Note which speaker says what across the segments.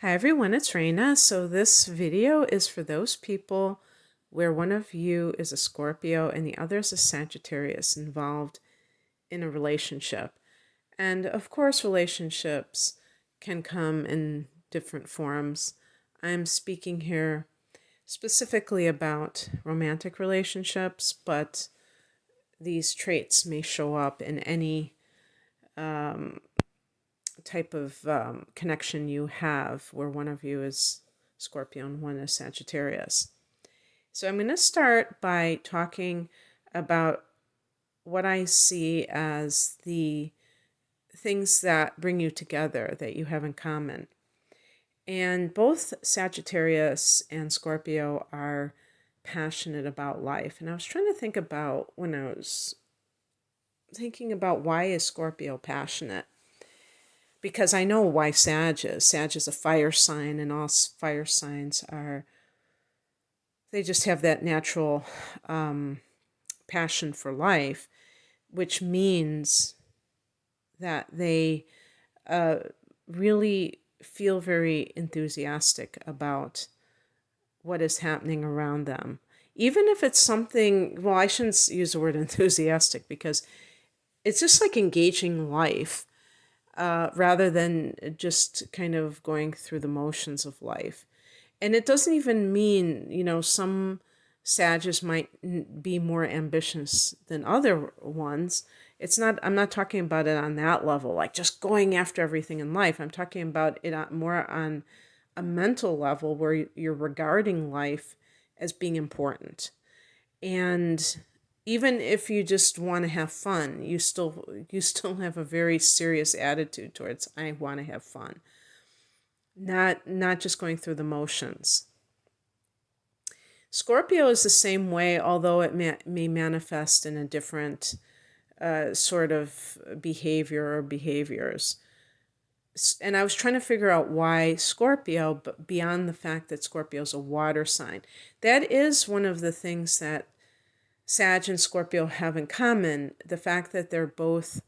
Speaker 1: Hi everyone, it's Raina. So this video is for those people where one of you is a Scorpio and the other is a Sagittarius involved in a relationship. And of course, relationships can come in different forms. I'm speaking here specifically about romantic relationships, but these traits may show up in any type of connection you have where one of you is Scorpio and one is Sagittarius. So I'm going to start by talking about what I see as the things that bring you together, that you have in common. And both Sagittarius and Scorpio are passionate about life. And I was trying to think about when I was thinking about why is Scorpio passionate? Because I know why Sag is. Sag is a fire sign, and all fire signs are, they just have that natural passion for life, which means that they really feel very enthusiastic about what is happening around them. Even if it's something, well, I shouldn't use the word enthusiastic because it's just like engaging life rather than just kind of going through the motions of life. And it doesn't even mean, some Sages might be more ambitious than other ones. I'm not talking about it on that level, like just going after everything in life. I'm talking about it more on a mental level where you're regarding life as being important. And even if you just want to have fun, you still have a very serious attitude towards I want to have fun. Not just going through the motions. Scorpio is the same way, although it may manifest in a different sort of behavior or behaviors. And I was trying to figure out why Scorpio, but beyond the fact that Scorpio is a water sign. That is one of the things that Sag and Scorpio have in common, the fact that they're both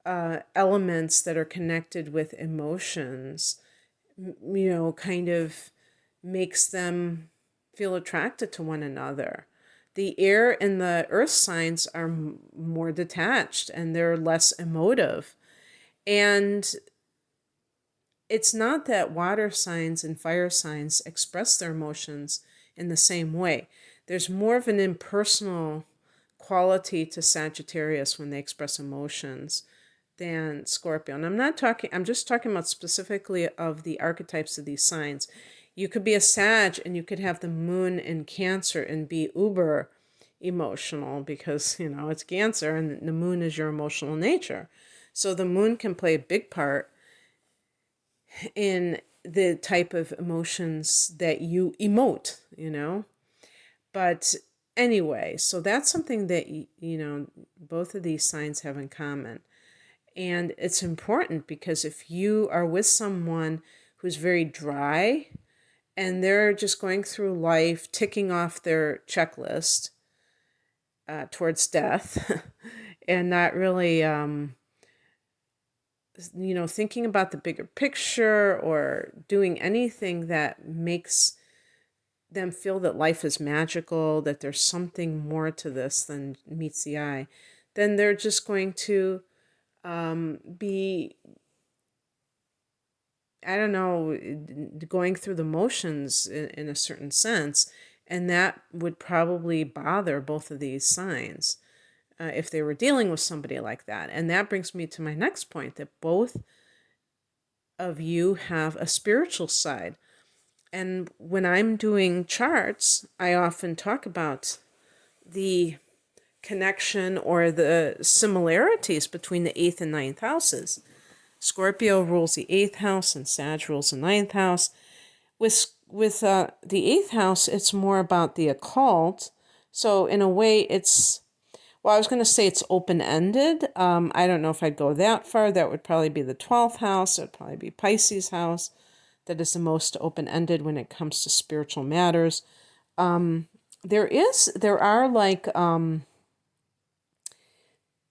Speaker 1: elements that are connected with emotions, kind of makes them feel attracted to one another. The air and the earth signs are more detached and they're less emotive. And it's not that water signs and fire signs express their emotions in the same way. There's more of an impersonal quality to Sagittarius when they express emotions than Scorpio. And I'm just talking about specifically of the archetypes of these signs. You could be a Sag and you could have the moon in Cancer and be uber emotional because, it's Cancer and the moon is your emotional nature. So the moon can play a big part in the type of emotions that you emote. But anyway, so that's something that, both of these signs have in common. And it's important because if you are with someone who's very dry and they're just going through life ticking off their checklist towards death and not really, thinking about the bigger picture or doing anything that makes them feel that life is magical, that there's something more to this than meets the eye, then they're just going to be, I don't know, going through the motions in a certain sense. And that would probably bother both of these signs if they were dealing with somebody like that. And that brings me to my next point, that both of you have a spiritual side. And when I'm doing charts, I often talk about the connection or the similarities between the 8th and ninth houses. Scorpio rules the 8th house and Sag rules the ninth house. With the 8th house, it's more about the occult. So in a way, I was going to say it's open-ended. I don't know if I'd go that far. That would probably be the 12th house. It would probably be Pisces house. That is the most open-ended when it comes to spiritual matters. There are like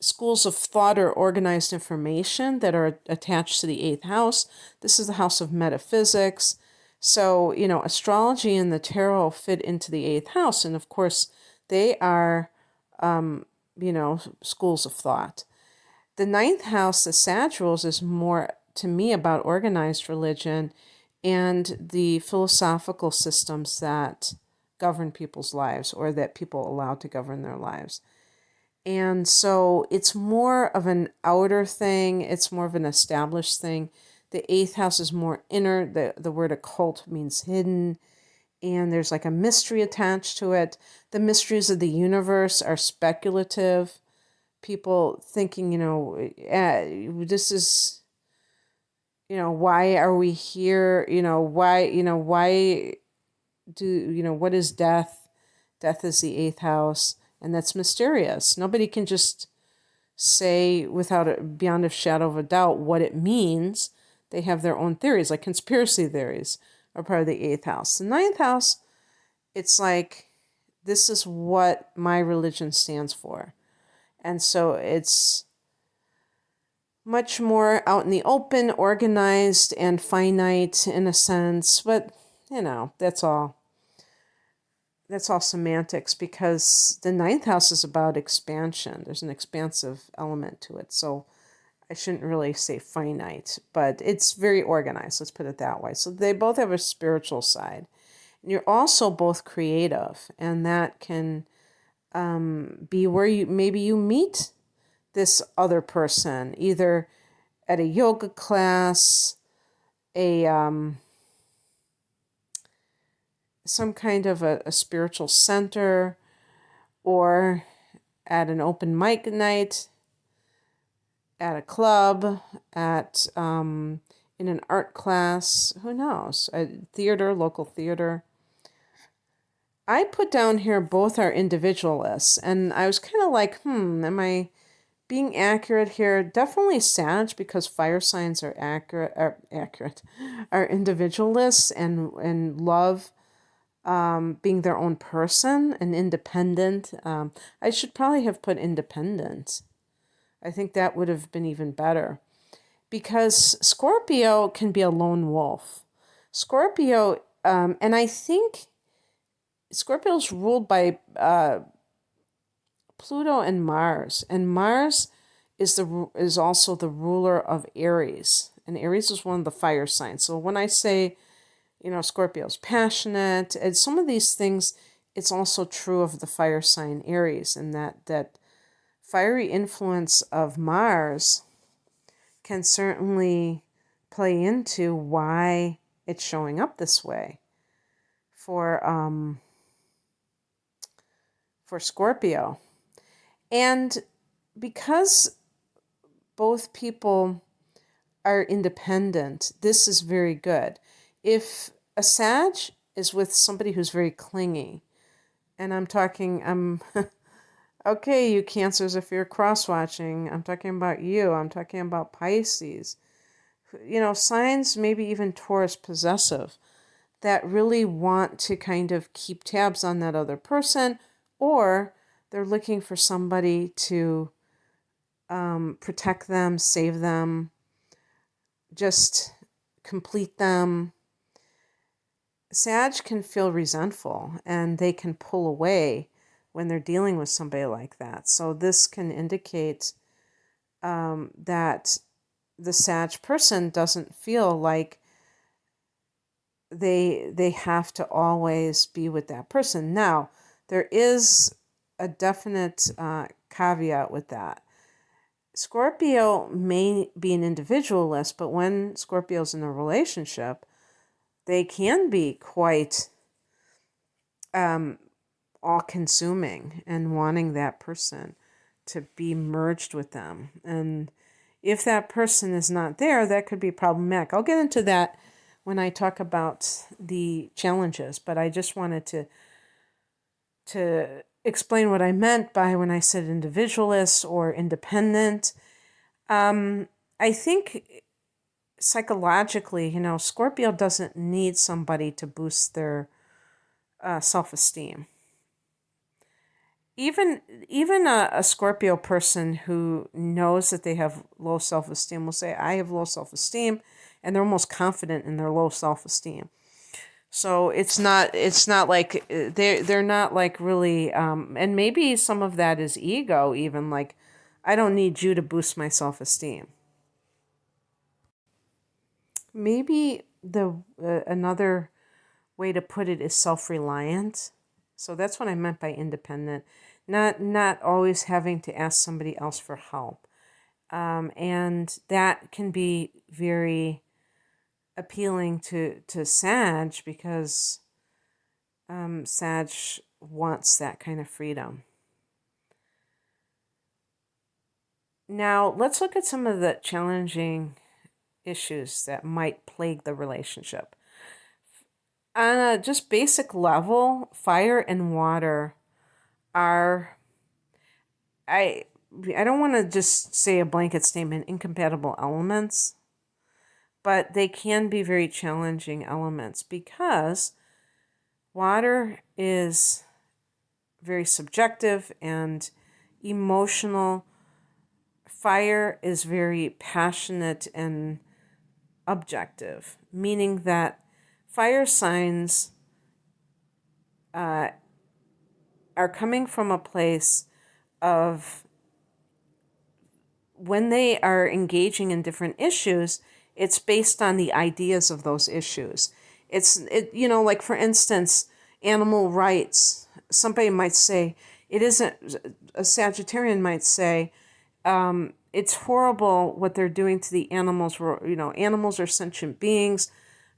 Speaker 1: schools of thought or organized information that are attached to the eighth house. This is the house of metaphysics. So, astrology and the tarot fit into the eighth house. And of course, they are, schools of thought. The ninth house, the Sag rules, is more, to me, about organized religion and the philosophical systems that govern people's lives, or that people allow to govern their lives. And so it's more of an outer thing. It's more of an established thing. The eighth house is more inner. The word occult means hidden. And there's like a mystery attached to it. The mysteries of the universe are speculative. People thinking, this is, why are we here? Why what is death? Death is the eighth house. And that's mysterious. Nobody can just say beyond a shadow of a doubt what it means. They have their own theories, like conspiracy theories are part of the eighth house. The ninth house, it's like, this is what my religion stands for. And so it's much more out in the open, organized, and finite in a sense. But, that's all semantics, because the ninth house is about expansion. There's an expansive element to it. So I shouldn't really say finite, but it's very organized. Let's put it that way. So they both have a spiritual side. And you're also both creative, and that can be where you meet this other person, either at a yoga class, some kind of a spiritual center, or at an open mic night, at a club, at in an art class, who knows, a theater, local theater. I put down here both are individualists, and I was kind of like, am I being accurate here? Definitely Sag, because fire signs are are individualists and love being their own person and independent. I should probably have put independent. I think that would have been even better, because Scorpio can be a lone wolf. Scorpio, and I think Scorpio is ruled by Pluto and Mars is also the ruler of Aries, and Aries is one of the fire signs. So when I say, Scorpio's passionate, and some of these things, it's also true of the fire sign Aries, and that fiery influence of Mars can certainly play into why it's showing up this way for Scorpio. And because both people are independent, this is very good. If a Sag is with somebody who's very clingy, and I'm okay, you Cancers, if you're cross-watching, I'm talking about you. I'm talking about Pisces. Signs, maybe even Taurus possessive, that really want to kind of keep tabs on that other person, or they're looking for somebody to protect them, save them, just complete them. Sag can feel resentful, and they can pull away when they're dealing with somebody like that. So this can indicate that the Sag person doesn't feel like they have to always be with that person. Now, there is a definite caveat with that. Scorpio may be an individualist, but when Scorpio's in a relationship, they can be quite all-consuming and wanting that person to be merged with them. And if that person is not there, that could be problematic. I'll get into that when I talk about the challenges, but I just wanted to explain what I meant by when I said individualist or independent. I think psychologically, Scorpio doesn't need somebody to boost their self-esteem. even a Scorpio person who knows that they have low self-esteem will say, I have low self-esteem, and they're almost confident in their low self-esteem. So it's not like they're not like really and maybe some of that is ego, even like I don't need you to boost my self-esteem. Maybe the another way to put it is self-reliant. So that's what I meant by independent. Not always having to ask somebody else for help. And that can be very appealing to Sag because Sag wants that kind of freedom. Now, let's look at some of the challenging issues that might plague the relationship. On a just basic level, fire and water are, I I don't want to just say a blanket statement, incompatible elements, but they can be very challenging elements because water is very subjective and emotional. Fire is very passionate and objective, meaning that fire signs are coming from a place of when they are engaging in different issues, it's based on the ideas of those issues. Like for instance, animal rights. Somebody might say, it isn't, a Sagittarian might say, it's horrible what they're doing to the animals. Animals are sentient beings.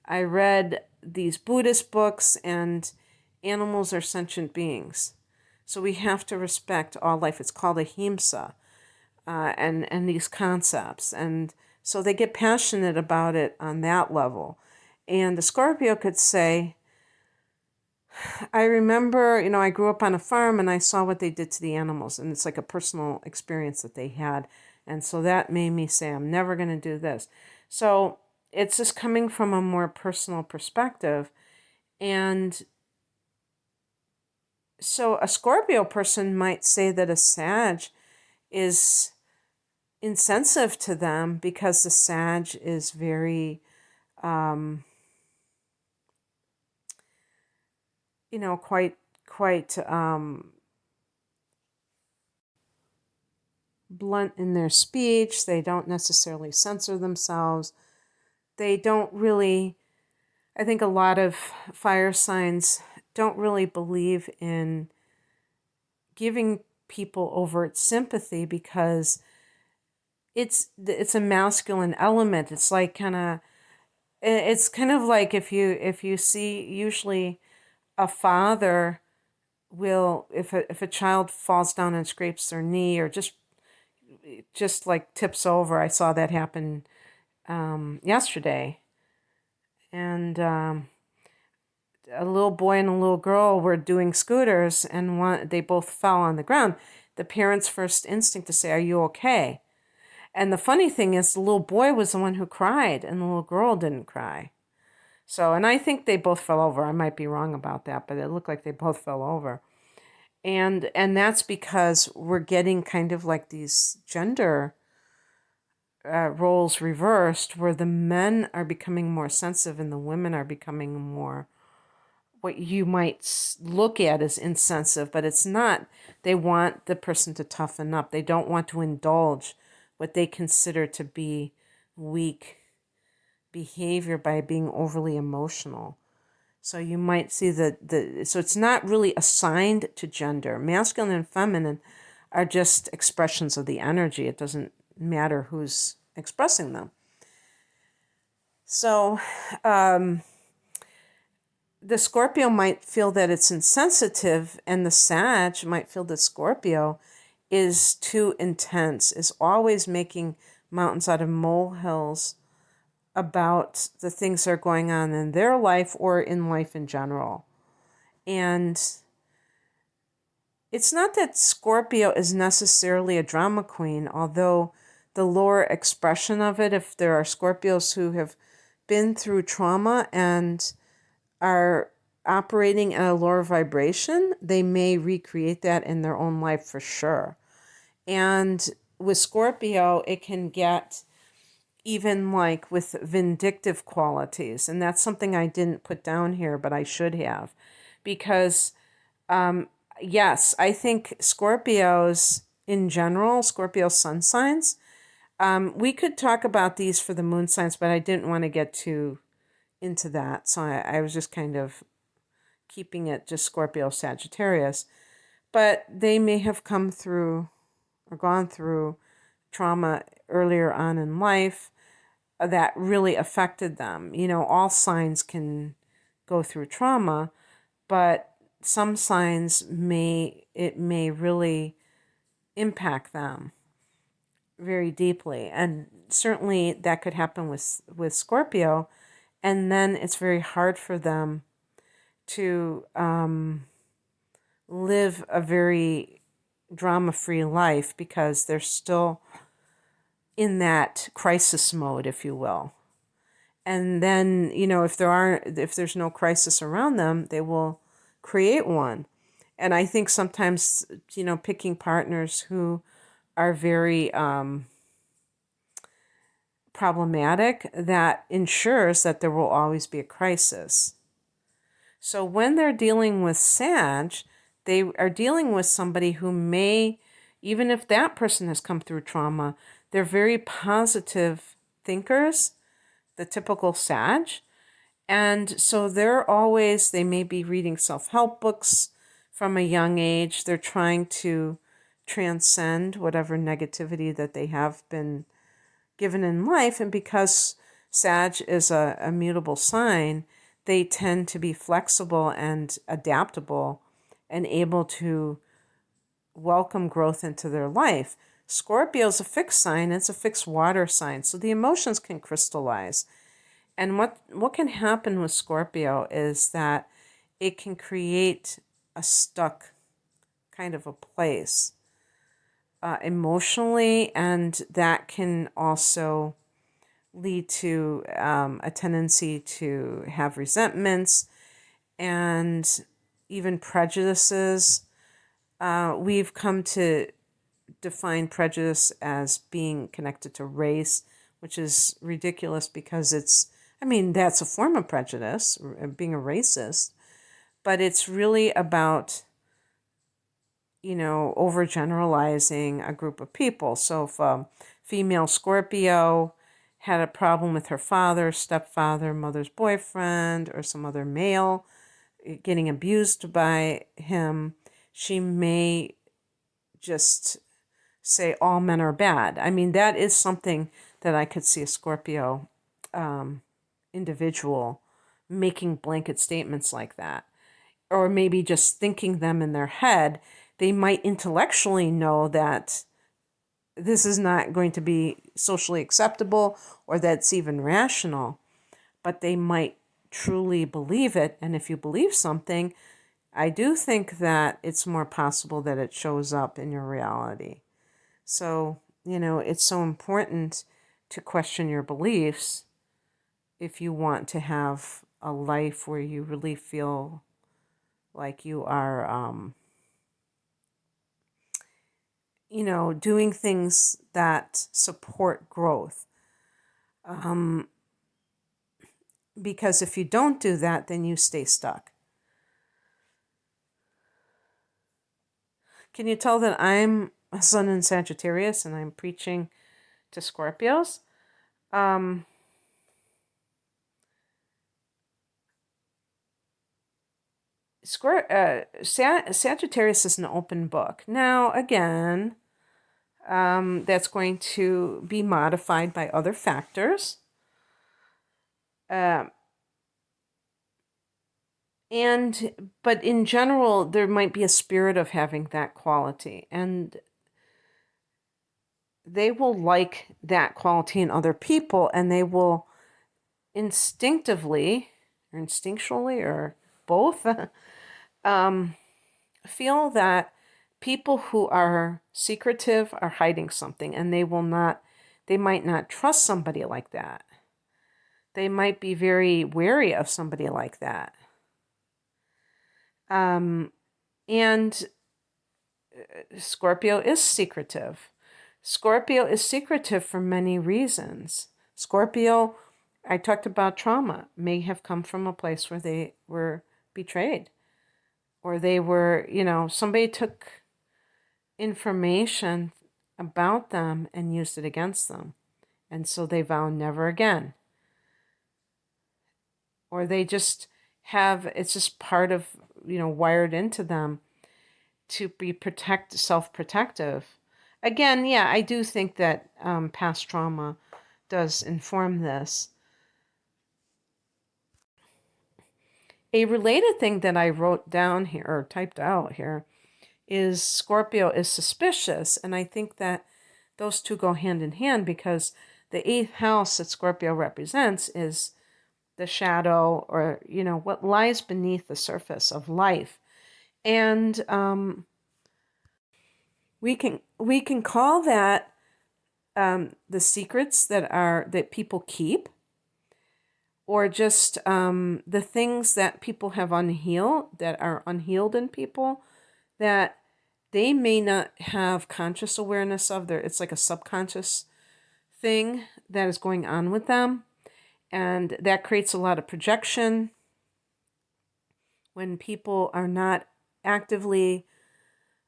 Speaker 1: I read these Buddhist books and animals are sentient beings. So we have to respect all life. It's called ahimsa, and these concepts. And so they get passionate about it on that level. And the Scorpio could say, I remember, I grew up on a farm and I saw what they did to the animals. And it's like a personal experience that they had. And so that made me say, I'm never going to do this. So it's just coming from a more personal perspective. And so a Scorpio person might say that a Sag is insensitive to them because the Sag is very, quite blunt in their speech. They don't necessarily censor themselves. They don't really, I think a lot of fire signs don't really believe in giving people overt sympathy because it's a masculine element. It's like kind of like if you see usually a father will, if a child falls down and scrapes their knee or just like tips over. I saw that happen yesterday, and a little boy and a little girl were doing scooters, and they both fell on the ground. The parents' first instinct to say, "Are you okay?" And the funny thing is, the little boy was the one who cried, and the little girl didn't cry. So, and I think they both fell over. I might be wrong about that, but it looked like they both fell over. And that's because we're getting kind of like these gender roles reversed, where the men are becoming more sensitive and the women are becoming more what you might look at as insensitive, but it's not. They want the person to toughen up. They don't want to indulge what they consider to be weak behavior by being overly emotional. So you might see so it's not really assigned to gender. Masculine and feminine are just expressions of the energy. It doesn't matter who's expressing them. So the Scorpio might feel that it's insensitive, and the Sag might feel that Scorpio is too intense, is always making mountains out of molehills about the things that are going on in their life or in life in general. And it's not that Scorpio is necessarily a drama queen, although the lower expression of it, if there are Scorpios who have been through trauma and are operating at a lower vibration, they may recreate that in their own life for sure. And with Scorpio, it can get even like with vindictive qualities. And that's something I didn't put down here, but I should have. Because, yes, I think Scorpios in general, Scorpio sun signs, we could talk about these for the moon signs, but I didn't want to get too into that. So I was just kind of keeping it just Scorpio-Sagittarius. But they may have come through or gone through trauma earlier on in life that really affected them. You know, all signs can go through trauma, but some signs may really impact them very deeply. And certainly that could happen with Scorpio. And then it's very hard for them to live a very drama-free life because they're still in that crisis mode, if you will. And then, you know, if there's no crisis around them, they will create one. And I think sometimes, you know, picking partners who are very problematic, that ensures that there will always be a crisis. So when they're dealing with Sag, they are dealing with somebody who may, even if that person has come through trauma, they're very positive thinkers, the typical Sag. And so they may be reading self-help books from a young age. They're trying to transcend whatever negativity that they have been given in life. And because Sag is a mutable sign, they tend to be flexible and adaptable and able to welcome growth into their life. Scorpio is a fixed sign. It's a fixed water sign. So the emotions can crystallize. And what can happen with Scorpio is that it can create a stuck kind of a place emotionally, and that can also lead to a tendency to have resentments and even prejudices. We've come to define prejudice as being connected to race, which is ridiculous because that's a form of prejudice, being a racist, but it's really about, you know, overgeneralizing a group of people. So if a female Scorpio had a problem with her father, stepfather, mother's boyfriend, or some other male getting abused by him, she may just say all men are bad. I mean, that is something that I could see a Scorpio individual making blanket statements like that. Or maybe just thinking them in their head. They might intellectually know that this is not going to be socially acceptable or that's even rational, but they might truly believe it. And if you believe something, I do think that it's more possible that it shows up in your reality. So, you know, it's so important to question your beliefs if you want to have a life where you really feel like you are, you know, doing things that support growth. Because if you don't do that, then you stay stuck. Can you tell that I'm a sun in Sagittarius and I'm preaching to Scorpios? Sagittarius is an open book. Now, again, that's going to be modified by other factors. But in general, there might be a spirit of having that quality, and they will like that quality in other people, and they will instinctually or both feel that people who are secretive are hiding something, and they might not trust somebody like that. They might be very wary of somebody like that. And Scorpio is secretive. Scorpio is secretive for many reasons. Scorpio, I talked about trauma, may have come from a place where they were betrayed, or they were, somebody took information about them and used it against them. And so they vow never again. Or they just it's just part of, wired into them to be self-protective. Again, yeah, I do think that past trauma does inform this. A related thing that I wrote down here, or typed out here, is Scorpio is suspicious. And I think that those two go hand in hand, because the 8th house that Scorpio represents is the shadow, or, what lies beneath the surface of life. And we can call that the secrets that people keep, or just the things that people have that are unhealed in people, that they may not have conscious awareness of. It's like a subconscious thing that is going on with them, and that creates a lot of projection when people are not actively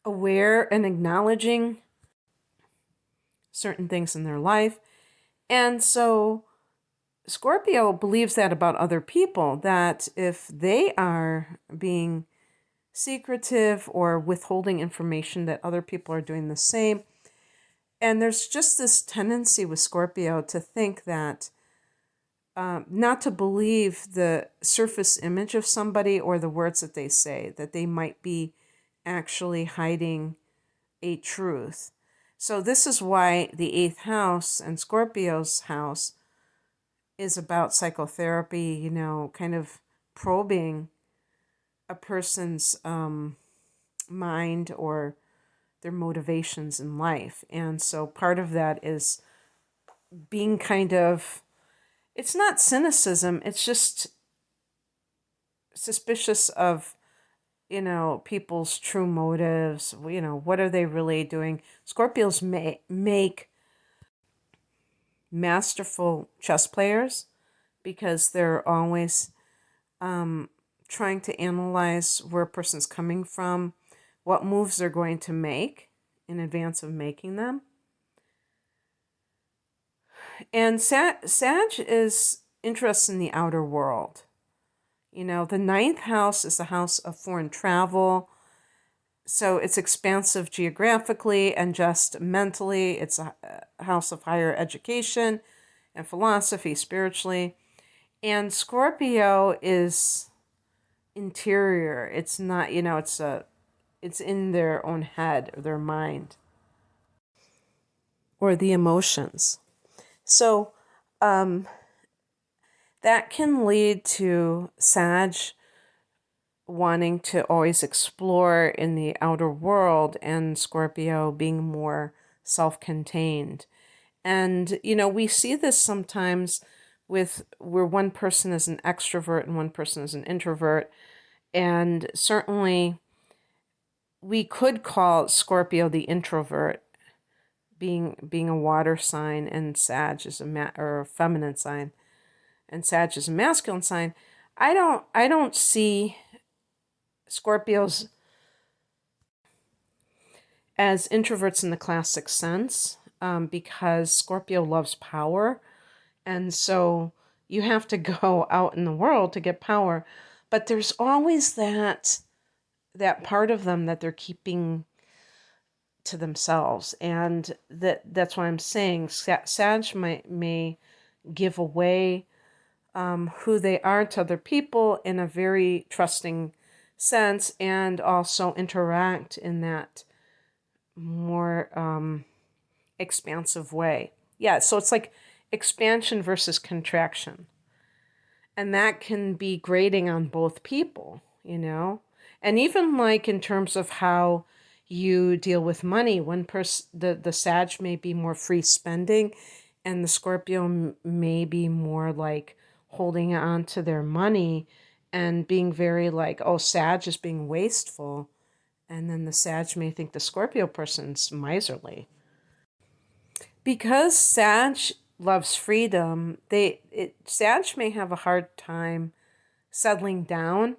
Speaker 1: aware and acknowledging certain things in their life. And so Scorpio believes that about other people, that if they are being secretive or withholding information, that other people are doing the same. And there's just this tendency with Scorpio to think that not to believe the surface image of somebody or the words that they say, that they might be actually hiding a truth. So this is why the 8th house and Scorpio's house is about psychotherapy, kind of probing a person's mind or their motivations in life. And so part of that is being kind of, it's not cynicism, it's just suspicious of, people's true motives. What are they really doing? Scorpios make masterful chess players, because they're always trying to analyze where a person's coming from, what moves they're going to make in advance of making them. And Sag is interested in the outer world. The 9th house is the house of foreign travel. So it's expansive geographically and just mentally. It's a house of higher education and philosophy, spiritually. And Scorpio is interior. It's not, it's in their own head or their mind, or the emotions. So that can lead to Sag wanting to always explore in the outer world, and Scorpio being more self-contained. And, we see this sometimes with where one person is an extrovert and one person is an introvert. And certainly we could call Scorpio the introvert, being a water sign, and Sag is or a feminine sign, and Sag is a masculine sign. I don't see Scorpios as introverts in the classic sense, because Scorpio loves power, and so you have to go out in the world to get power. But there's always that part of them that they're keeping to themselves, and that's why I'm saying Sag may give away who they are to other people in a very trusting sense, and also interact in that more expansive way. Yeah, so it's like expansion versus contraction. And that can be grating on both people, And even like in terms of how you deal with money, one person, the Sag may be more free spending, and the Scorpio may be more like holding on to their money and being very like, oh, Sag is being wasteful. And then the Sag may think the Scorpio person's miserly. Because Sag loves freedom, Sag may have a hard time settling down.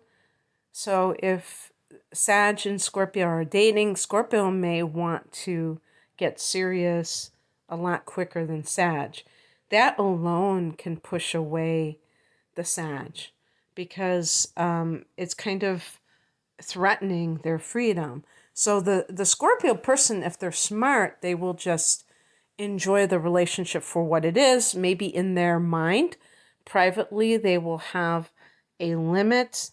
Speaker 1: So if Sag and Scorpio are dating, Scorpio may want to get serious a lot quicker than Sag. That alone can push away the Sag because it's kind of threatening their freedom. So the Scorpio person, if they're smart, they will just enjoy the relationship for what it is. Maybe in their mind, privately, they will have a limit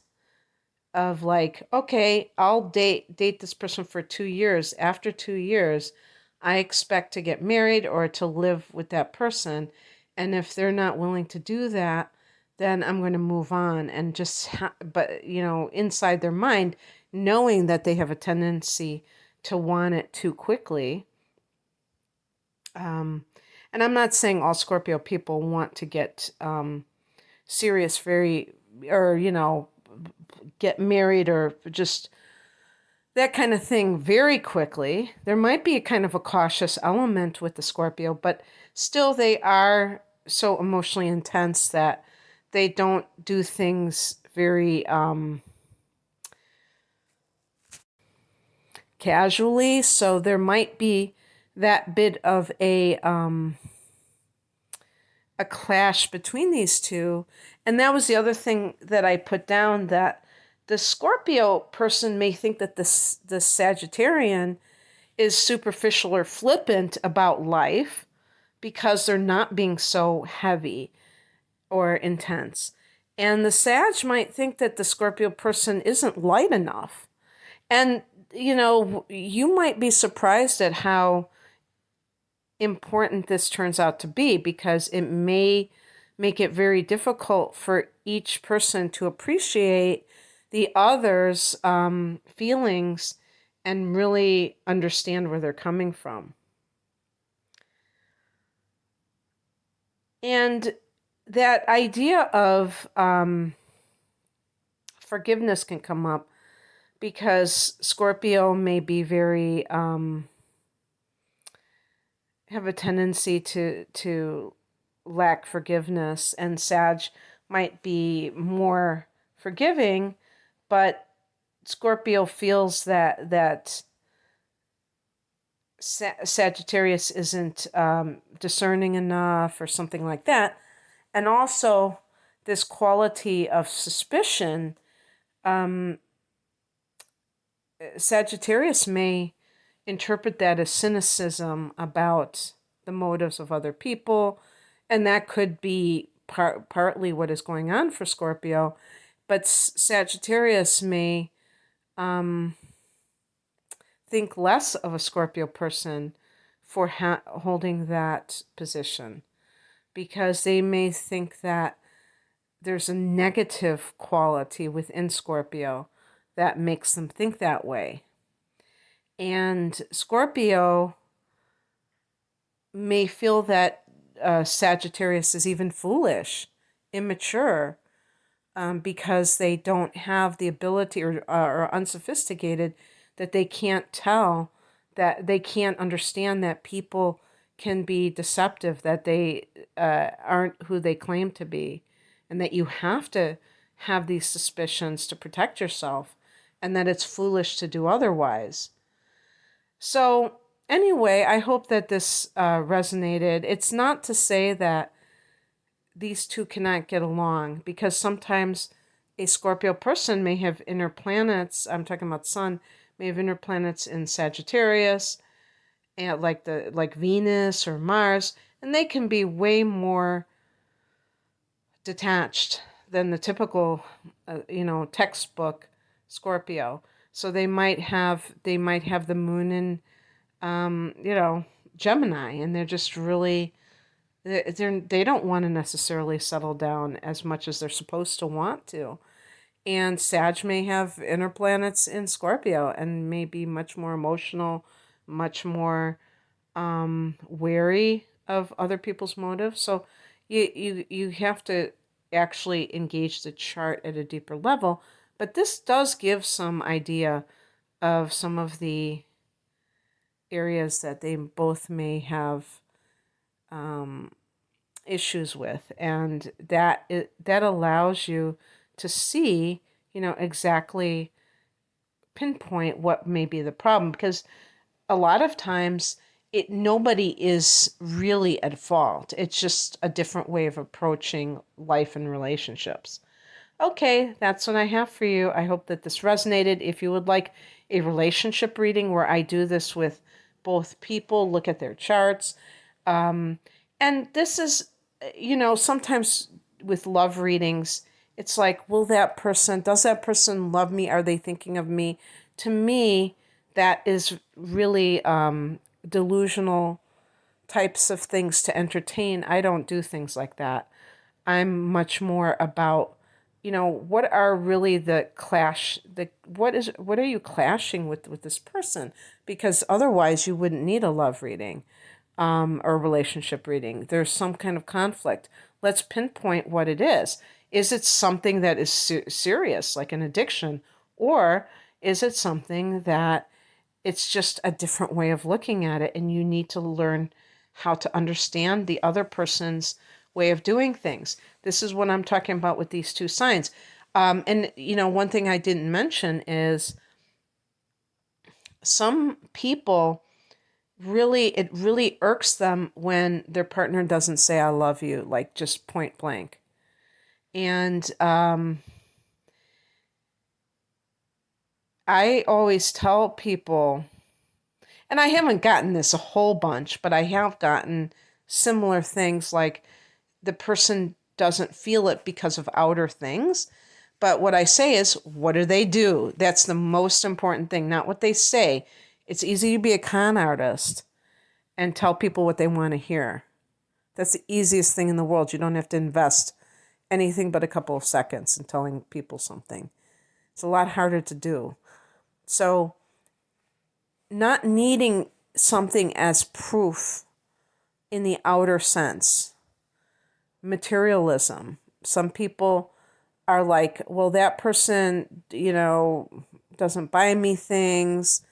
Speaker 1: of like, okay, I'll date this person for 2 years. After 2 years, I expect to get married or to live with that person. And if they're not willing to do that, then I'm going to move on and just, but inside their mind, knowing that they have a tendency to want it too quickly. And I'm not saying all Scorpio people want to get serious get married or just that kind of thing very quickly. There might be a kind of a cautious element with the Scorpio, but still they are so emotionally intense that they don't do things very casually. So there might be that bit of a clash between these two. And that was the other thing that I put down, that the Scorpio person may think that the Sagittarian is superficial or flippant about life because they're not being so heavy or intense. And the Sag might think that the Scorpio person isn't light enough. And, you might be surprised at how important this turns out to be, because it may make it very difficult for each person to appreciate the other's feelings and really understand where they're coming from. And that idea of forgiveness can come up because Scorpio may be very have a tendency to lack forgiveness, and Sag might be more forgiving, but Scorpio feels that Sagittarius isn't discerning enough or something like that. And also this quality of suspicion, Sagittarius may interpret that as cynicism about the motives of other people, and that could be partly what is going on for Scorpio. But Sagittarius may think less of a Scorpio person for holding that position, because they may think that there's a negative quality within Scorpio that makes them think that way. And Scorpio may feel that Sagittarius is even foolish, immature, because they don't have the ability or are unsophisticated, that they can't tell, that they can't understand that people can be deceptive, that they aren't who they claim to be, and that you have to have these suspicions to protect yourself, and that it's foolish to do otherwise. So anyway, I hope that this resonated. It's not to say that these two cannot get along, because sometimes a Scorpio person may have inner planets, I'm talking about Sun, may have inner planets in Sagittarius, and like Venus or Mars, and they can be way more detached than the typical, textbook Scorpio. So they might have the moon in, Gemini, and they're just really, they don't want to necessarily settle down as much as they're supposed to want to. And Sag may have inner planets in Scorpio and may be much more emotional, much more wary of other people's motives. So you have to actually engage the chart at a deeper level. But this does give some idea of some of the areas that they both may have um, issues with, and that allows you to see, exactly pinpoint what may be the problem, because a lot of times nobody is really at fault. It's just a different way of approaching life and relationships. Okay, that's what I have for you. I hope that this resonated. If you would like a relationship reading where I do this with both people, look at their charts. Um, and this is, sometimes with love readings, it's like, does that person love me? Are they thinking of me? To me, that is really delusional types of things to entertain. I don't do things like that. I'm much more about, what are really what are you clashing with this person? Because otherwise you wouldn't need a love reading or a relationship reading. There's some kind of conflict. Let's pinpoint what it is. Is it something that is serious, like an addiction, or is it something that it's just a different way of looking at it, and you need to learn how to understand the other person's way of doing things? This is what I'm talking about with these two signs. And, one thing I didn't mention is some people it really irks them when their partner doesn't say, I love you, like just point blank. And I always tell people, and I haven't gotten this a whole bunch, but I have gotten similar things like the person doesn't feel it because of outer things. But what I say is, what do they do? That's the most important thing, not what they say. It's easy to be a con artist and tell people what they want to hear. That's the easiest thing in the world. You don't have to invest anything but a couple of seconds in telling people something. It's a lot harder to do. So, not needing something as proof in the outer sense. Materialism. Some people are like, well, that person, doesn't buy me things.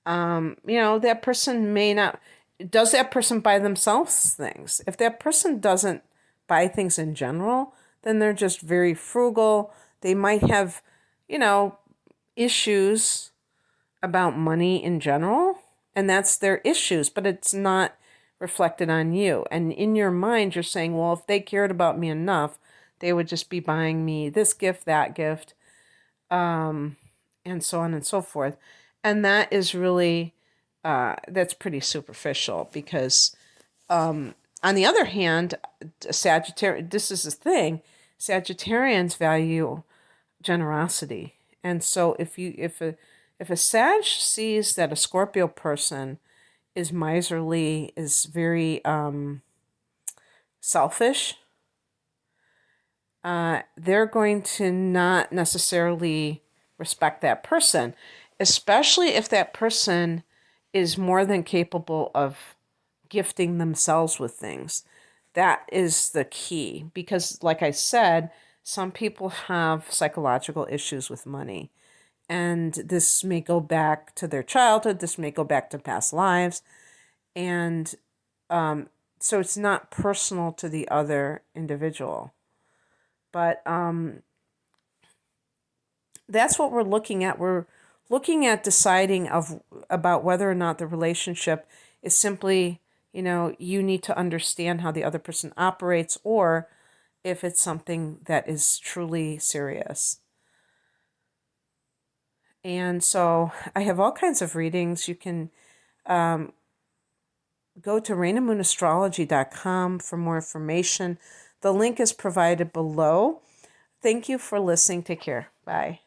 Speaker 1: That person may not. Does that person buy themselves things? If that person doesn't buy things in general, then they're just very frugal. They might have, issues about money in general, and that's their issues, but it's not reflected on you. And in your mind, you're saying, well, if they cared about me enough, they would just be buying me this gift, that gift, and so on and so forth. And that is really, that's pretty superficial, because on the other hand, Sagittarius, this is the thing, Sagittarians value generosity. And so if a Sag sees that a Scorpio person is miserly, is very selfish, they're going to not necessarily respect that person, especially if that person is more than capable of gifting themselves with things. That is the key, because, like I said, some people have psychological issues with money. And this may go back to their childhood. This may go back to past lives. And so it's not personal to the other individual. But that's what we're looking at. We're looking at deciding about whether or not the relationship is simply, you need to understand how the other person operates, or if it's something that is truly serious. And so I have all kinds of readings. You can go to rainamoonastrology.com for more information. The link is provided below. Thank you for listening. Take care. Bye.